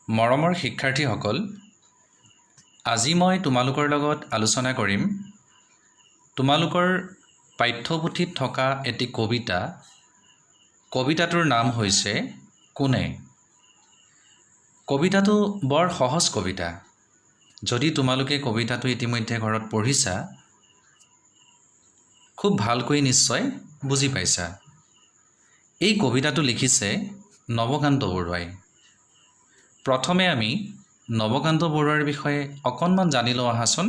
মৰমৰ শিক্ষাৰ্থীসকল, আজি মই তোমালোকৰ লগত আলোচনা কৰিম তোমালোকৰ পাঠ্যপুথিত থকা এটি কবিতা। কবিতাটোৰ নাম হৈছে কোনে। কবিতাটো বৰ সহজ কবিতা। যদি তোমালোকে কবিতাটো ইতিমধ্যে ঘৰত পঢ়িছা, খুব ভালকৈ নিশ্চয় বুজি পাইছা। এই কবিতাটো লিখিছে নৱকান্ত বৰুৱাই। প্ৰথমে আমি নৱকান্ত বৰুৱাৰ বিষয়ে অকণমান জানি লওঁ আহাচোন।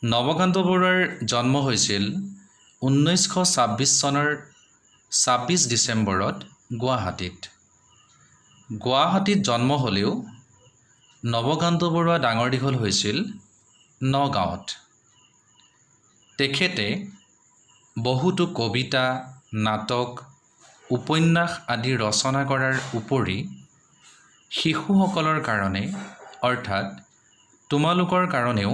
নৱকান্ত বৰুৱাৰ জন্ম হৈছিল 1926 চনৰ 26 ডিচেম্বৰত গুৱাহাটীত। গুৱাহাটীত জন্ম হ'লেও নৱকান্ত বৰুৱা ডাঙৰ দীঘল হৈছিল নগাঁৱত। তেখেতে বহুতো কবিতা, নাটক, উপন্যাস আদি ৰচনা কৰাৰ উপৰি শিশুসকলৰ কাৰণে অৰ্থাৎ তোমালোকৰ কাৰণেও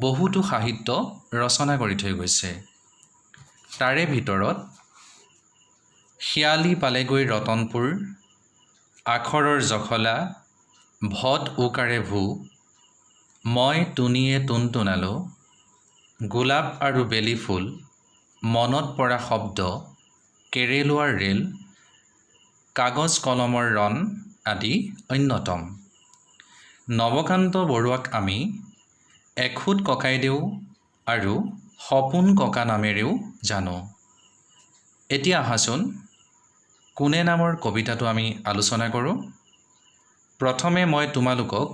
বহুতো সাহিত্য ৰচনা কৰি থৈ গৈছে। তাৰে ভিতৰত শিয়ালি পালেগৈ ৰতনপুৰ, আখৰৰ জখলা, ভদ ওকাৰে ভূ, মই টুনিয়ে টুনটুনালো, গোলাপ আৰু বেলি ফুল, মনত পৰা শব্দ, কেৰেলোৱাৰ ৰেল, কাগজ কলমৰ ৰণ আদি অন্যতম। নৱকান্ত বৰুৱাক আমি এখুত ককাইদেউ আৰু সপোন ককা নামেৰেও জানো। এতিয়া আহাচোন কোনে নামৰ কবিতাটো আমি আলোচনা কৰোঁ। প্ৰথমে মই তোমালোকক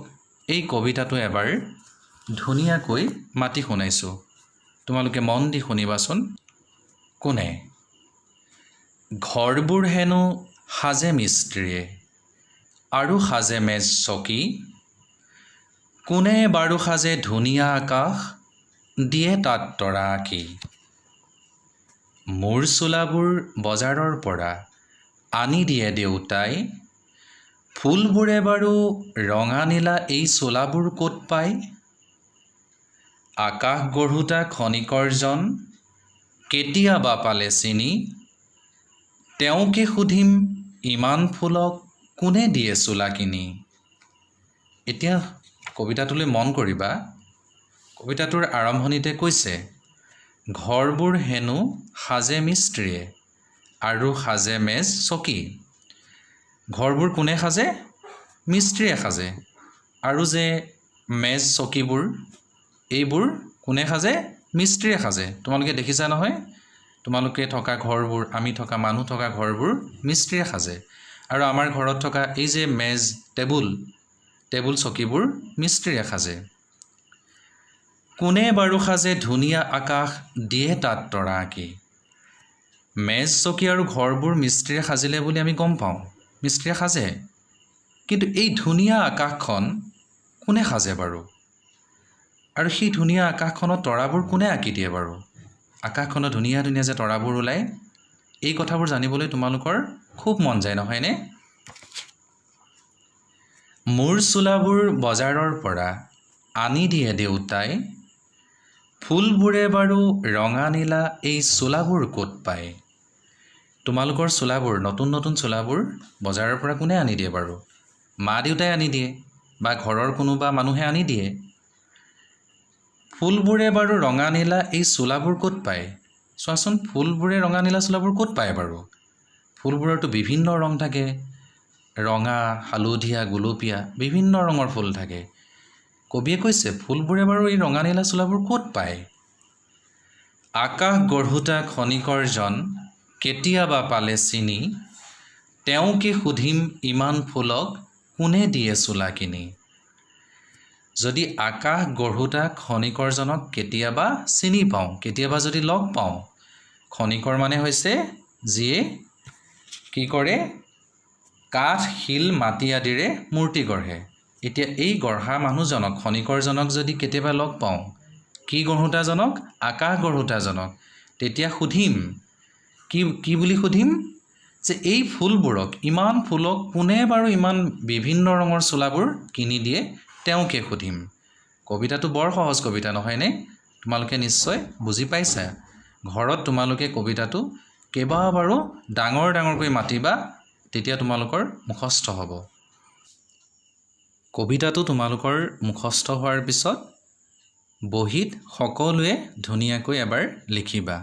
এই কবিতাটো এবাৰ ধুনীয়াকৈ মাতি শুনাইছোঁ। তোমালোকে মন দি শুনিবাচোন। কোনে। ঘৰবোৰ হেনো সাজে মিস্ত্ৰীয়ে আৰু সাজে মেজ চকী, কোনে বাৰু সাজে ধুনীয়া আকাশ, দিয়ে তাত তৰা আঁকি। মোৰ চোলাবোৰ বজাৰৰ পৰা আনি দিয়ে দেউতাই, ফুলবোৰে বাৰু ৰঙা নীলা এই চোলাবোৰ ক'ত পায়। আকাশ গঢ়োতা খনিকৰজন কেতিয়াবা পালে চিনি, তেওঁকে সুধিম ইমান ফুলক কোনে দিয়ে চোলা কিনি। এতিয়া কবিতাটোলৈ মন কৰিবা। কবিতাটোৰ আৰম্ভণিতে কৈছে ঘৰবোৰ হেনো সাজে মিস্ত্ৰীয়ে আৰু সাজে মেজ চকী। ঘৰবোৰ কোনে সাজে? মিস্ত্ৰীয়ে সাজে। আৰু যে মেজ চকীবোৰ, এইবোৰ কোনে সাজে? মিস্ত্ৰীয়ে সাজে। তোমালোকে দেখিছা নহয়, তোমালোকে থকা ঘৰবোৰ, আমি থকা মানুহ থকা ঘৰবোৰ মিস্ত্ৰীয়ে সাজে। আৰু আমাৰ ঘৰত থকা এই যে মেজ, টেবুল চকীবোৰ মিস্ত্ৰীয়ে সাজে। কোনে বাৰু সাজে ধুনীয়া আকাশ, দিয়ে তাত তৰা আঁকি। মেজ চকী আৰু ঘৰবোৰ মিস্ত্ৰীয়ে সাজিলে বুলি আমি গম পাওঁ, মিস্ত্ৰীয়ে সাজে। কিন্তু এই ধুনীয়া আকাশখন কোনে সাজে বাৰু? আৰু সেই ধুনীয়া আকাশখনত তৰাবোৰ কোনে আঁকি দিয়ে বাৰু? আকাশখনত ধুনীয়া ধুনীয়া যে তৰাবোৰ ওলায়, এই কথাবোৰ জানিবলৈ তোমালোকৰ খুব মন যায় নহয়নে? মোৰ চোলাবোৰ বজাৰৰ পৰা আনি দিয়ে দেউতাই, ফুলবোৰে বাৰু ৰঙা নীলা এই চোলাবোৰ ক'ত পায়। তোমালোকৰ চোলাবোৰ, নতুন নতুন চোলাবোৰ বজাৰৰ পৰা কোনে আনি দিয়ে বাৰু? মা দেউতাই আনি দিয়ে বা ঘৰৰ কোনোবা মানুহে আনি দিয়ে। ফুলবোৰে বাৰু ৰঙা নীলা এই চোলাবোৰ ক'ত পায়। চোৱাচোন, ফুলবোৰে ৰঙা নীলা চোলাবোৰ ক'ত পায় বাৰু? ফুলবোৰতো বিভিন্ন ৰং থাকে, ৰঙা, হালধীয়া, গুলপীয়া, বিভিন্ন ৰঙৰ ফুল থাকে। কবিয়ে কৈছে ফুলবোৰে বাৰু এই ৰঙা নীলা চোলাবোৰ ক'ত পায়। আকাশ গঢ়োতা খনিকৰজন কেতিয়াবা পালে চিনি, তেওঁকে সুধিম ইমান ফুলক কোনে দিয়ে চোলা কিনি। যদি আকাশ গঢ়োতা খনিকৰজনক কেতিয়াবা চিনি পাওঁ, কেতিয়াবা যদি লগ পাওঁ, খনিকৰ মানে হৈছে যিয়ে কি কৰে, কাঠ, শিল, মাটি আদিৰে মূৰ্তি গঢ়ে। এতিয়া এই গঢ়া মানুহজনক, খনিকৰজনক যদি কেতিয়াবা লগ পাওঁ, কি গঢ়োতাজনক? আকাশ গঢ়োতাজনক, তেতিয়া সুধিম, কি বুলি সুধিম? যে এই ফুলবোৰক, ইমান ফুলক কোনে বাৰু ইমান বিভিন্ন ৰঙৰ চোলাবোৰ কিনি দিয়ে, তেওঁকে সুধিম। কবিতাটো বৰ সহজ কবিতা নহয়নে? তোমালোকে নিশ্চয় বুজি পাইছা। ঘৰত তোমালোকে কবিতাটো কেইবাবাৰো ডাঙৰকৈ মাতিবা, তেতিয়া তোমালোকৰ মুখস্থ হ'ব। কবিতাটো তোমালোকৰ মুখস্থ হোৱাৰ পিছত বহীত সকলোৱে ধুনীয়াকৈ এবাৰ লিখিবা।